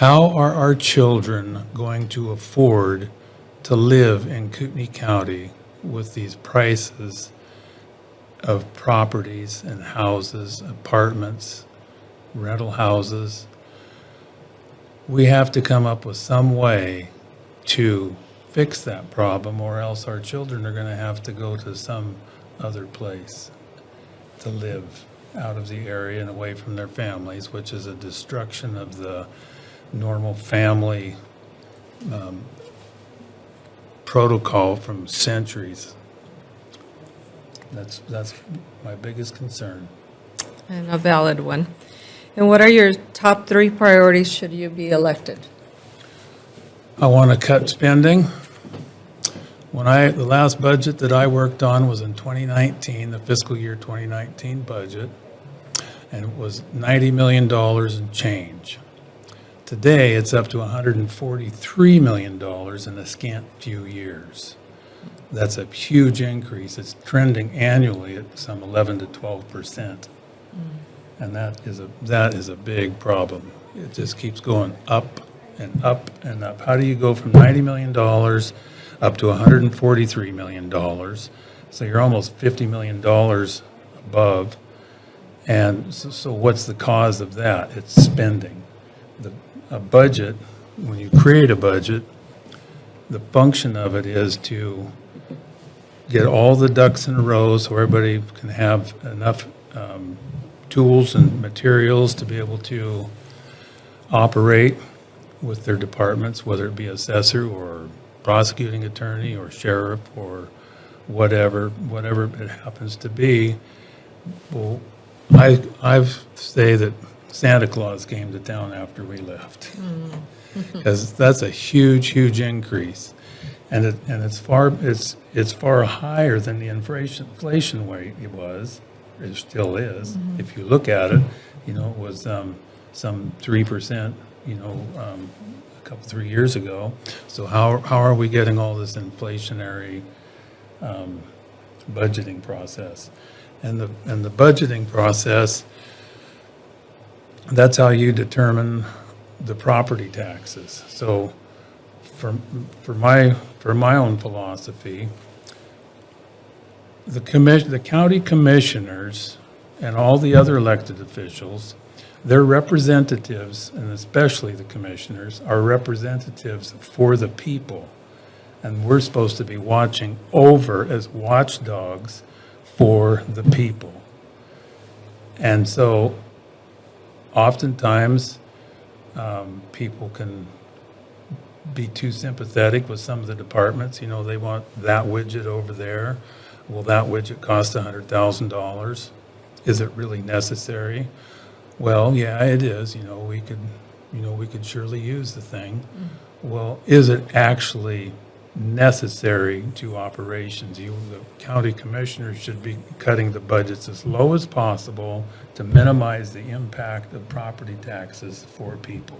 How are our children going to afford to live in Kootenai County with these prices of properties and houses, apartments, rental houses? We have to come up with some way to fix that problem, or else our children are going to have to go to some other place to live out of the area and away from their families, which is a destruction of the normal family protocol from centuries. That's my biggest concern. And a valid one. And what are your top 3 priorities should you be elected? I want to cut spending. The last budget that I worked on was in 2019, the fiscal year 2019 budget, and it was $90 million and change. Today, it's up to $143 million in a scant few years. That's a huge increase. It's trending annually at some 11 to 12%. And that is a big problem. It just keeps going up and up and up. How do you go from $90 million up to $143 million? So you're almost $50 million above. And so what's the cause of that? It's spending. A budget, when you create a budget, the function of it is to get all the ducks in a row so everybody can have enough tools and materials to be able to operate with their departments, whether it be assessor or prosecuting attorney or sheriff or whatever it happens to be. Well, I say that Santa Claus came to town after we left, because that's a huge increase, and it's far higher than the inflation rate it was. It still is. If you look at it, it was some 3%, a couple 3 years ago. So how are we getting all this inflationary budgeting process? And the budgeting process, that's how you determine the property taxes. So for my own philosophy, the county commissioners and all the other elected officials, their representatives, and especially the commissioners, are representatives for the people. And we're supposed to be watching over as watchdogs for the people. And so oftentimes people can be too sympathetic with some of the departments. They want that widget over there. Well, that widget costs $100,000. Is it really necessary? Well, yeah, it is. We could surely use the thing. Well, is it actually necessary to operations? The county commissioners should be cutting the budgets as low as possible to minimize the impact of property taxes for people.